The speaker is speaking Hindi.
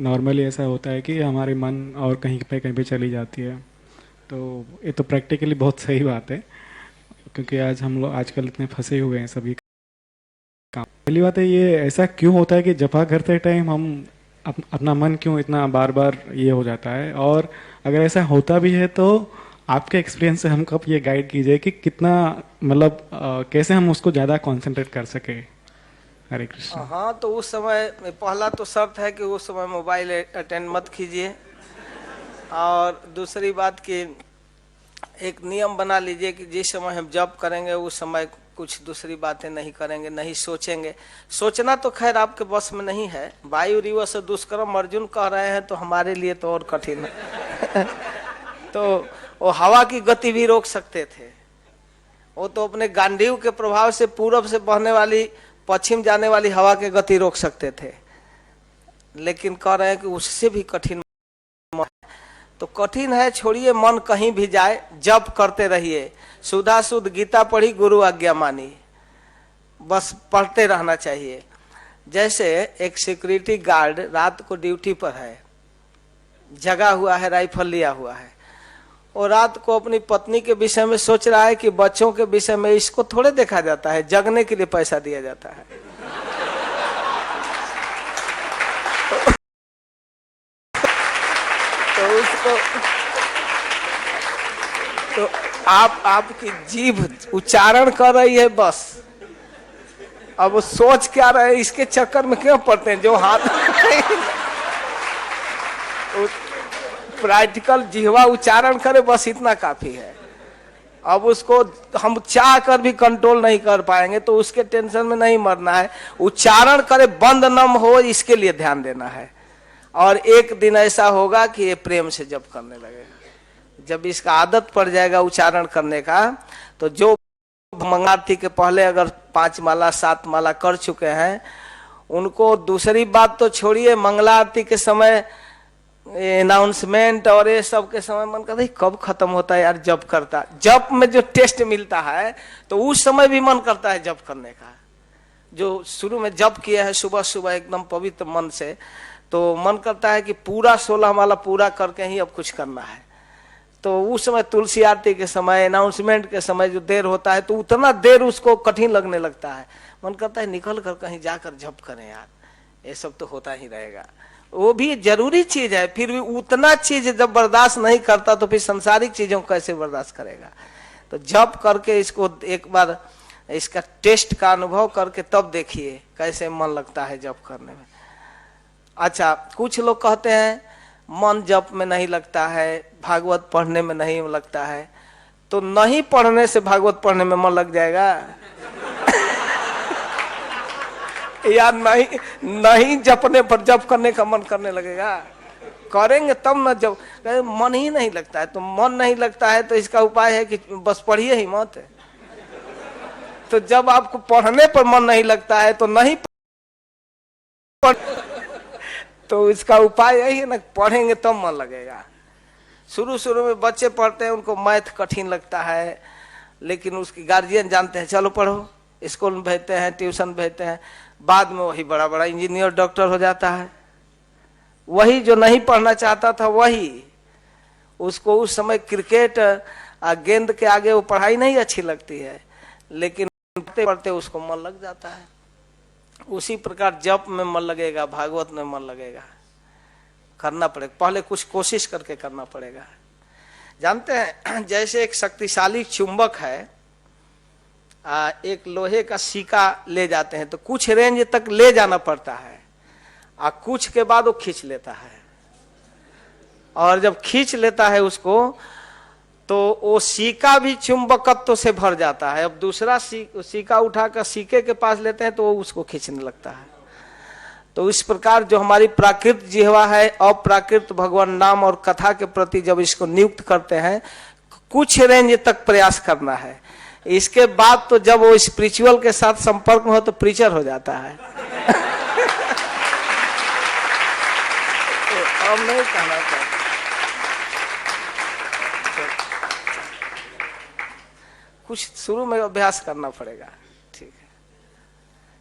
नॉर्मली ऐसा होता है कि हमारे मन और कहीं पे चली जाती है। तो ये तो प्रैक्टिकली बहुत सही बात है, क्योंकि आज हम लोग आजकल इतने फंसे हुए हैं सभी काम। पहली बात है, ये ऐसा क्यों होता है कि जपा करते टाइम हम अपना मन क्यों इतना बार बार ये हो जाता है? और अगर ऐसा होता भी है तो आपके एक्सपीरियंस से हमको ये गाइड कीजिए कि कितना, मतलब कैसे हम उसको ज़्यादा कंसंट्रेट कर सके। हरे कृष्ण। हाँ, तो उस समय पहला तो शर्त है कि उस समय मोबाइल अटेंड मत कीजिए। और दूसरी बात कि एक नियम बना लीजिए कि जिस समय हम जप करेंगे उस समय कुछ दूसरी बातें नहीं करेंगे, नहीं सोचेंगे। सोचना तो खैर आपके बस में नहीं है। वायु रिव से दुष्कर्म अर्जुन कह रहे हैं तो हमारे लिए तो और कठिन है। तो वो हवा की गति भी रोक सकते थे। वो तो अपने गांडीव के प्रभाव से पूरब से बहने वाली पश्चिम जाने वाली हवा की गति रोक सकते थे, लेकिन कह रहे हैं कि उससे भी कठिन। तो कठिन है, छोड़िए, मन कहीं भी जाए, जप करते रहिए। सुधा शुद्ध गीता पढ़ी, गुरु आज्ञा मानी, बस पढ़ते रहना चाहिए। जैसे एक सिक्योरिटी गार्ड रात को ड्यूटी पर है, जगा हुआ है, राइफल लिया हुआ है, और रात को अपनी पत्नी के विषय में सोच रहा है कि बच्चों के विषय में इसको थोड़े देखा जाता है, जगने के लिए पैसा दिया जाता है। तो उसको तो आपकी जीभ उच्चारण कर रही है बस। अब वो सोच क्या रहे, इसके चक्कर में क्यों पड़ते हैं जो हाथ प्रैक्टिकल जिह्वा उच्चारण करे, बस इतना काफी है। अब उसको हम चाह कर भी कंट्रोल नहीं कर पाएंगे, तो उसके टेंशन में नहीं मरना है। उच्चारण करे, बंद न हो, इसके लिए ध्यान देना है। और एक दिन ऐसा होगा कि ये प्रेम से जप करने लगेगा। जब इसका आदत पड़ जाएगा उच्चारण करने का, तो जो मंगलारती के पहले अगर 5 माला 7 माला कर चुके हैं, उनको दूसरी बात तो छोड़िए, मंगलारती के समय अनाउंसमेंट और ये सब के समय मन करता है कब खत्म होता है यार जप करता। जप में जो टेस्ट मिलता है तो उस समय भी मन करता है जप करने का। जो शुरू में जप किया है सुबह सुबह एकदम पवित्र मन से, तो मन करता है कि पूरा 16 माला पूरा करके ही अब कुछ करना है। तो उस समय तुलसी आरती के समय, अनाउंसमेंट के समय जो देर होता है, तो उतना देर उसको कठिन लगने लगता है। मन करता है निकल कर कहीं जाकर जप करें यार, ये सब तो होता ही रहेगा। वो भी जरूरी चीज है, फिर भी उतना चीज जब बर्दाश्त नहीं करता तो फिर संसारिक चीजों को कैसे बर्दाश्त करेगा। तो जप करके इसको एक बार इसका टेस्ट का अनुभव करके तब देखिए कैसे मन लगता है जप करने में। अच्छा, कुछ लोग कहते हैं मन जप में नहीं लगता है, भागवत पढ़ने में नहीं लगता है। तो नहीं पढ़ने से भागवत पढ़ने में मन लग जाएगा? या नहीं जपने पर जप करने का मन करने लगेगा? करेंगे तब न। जब मन ही नहीं लगता है, तो मन नहीं लगता है तो इसका उपाय है कि बस पढ़िए ही मत। तो जब आपको पढ़ने पर मन नहीं लगता है तो नहीं पढ़, तो इसका उपाय यही है ना, पढ़ेंगे तब मन लगेगा। शुरू शुरू में बच्चे पढ़ते हैं, उनको मैथ कठिन लगता है, लेकिन उसकी गार्जियन जानते हैं चलो पढ़ो, स्कूल में भेजते हैं, ट्यूशन भेजते हैं। बाद में वही बड़ा बड़ा इंजीनियर डॉक्टर हो जाता है। वही जो नहीं पढ़ना चाहता था, वही उसको उस समय क्रिकेट गेंद के आगे वो पढ़ाई नहीं अच्छी लगती है, लेकिन पढ़ते पढ़ते उसको मन लग जाता है। उसी प्रकार जप में मन लगेगा, भागवत में मन लगेगा। करना पड़ेगा, पहले कुछ कोशिश करके करना पड़ेगा। जानते हैं, जैसे एक शक्तिशाली चुंबक है, एक लोहे का सिक्का ले जाते हैं तो कुछ रेंज तक ले जाना पड़ता है, और कुछ के बाद वो खींच लेता है। और जब खींच लेता है उसको, तो वो सिक्का भी चुंबकत्व से भर जाता है। अब दूसरा सिक्का उठाकर सिक्के के पास लेते हैं तो वो उसको खींचने लगता है। तो इस प्रकार जो हमारी प्राकृत जिह्वा है, अप्राकृत भगवान नाम और कथा के प्रति जब इसको नियुक्त करते हैं, कुछ रेंज तक प्रयास करना है। इसके बाद तो जब वो स्पिरिचुअल के साथ संपर्क में हो तो प्रीचर हो जाता है। तो अब नहीं कहना चाहिए। कुछ शुरू में अभ्यास करना पड़ेगा।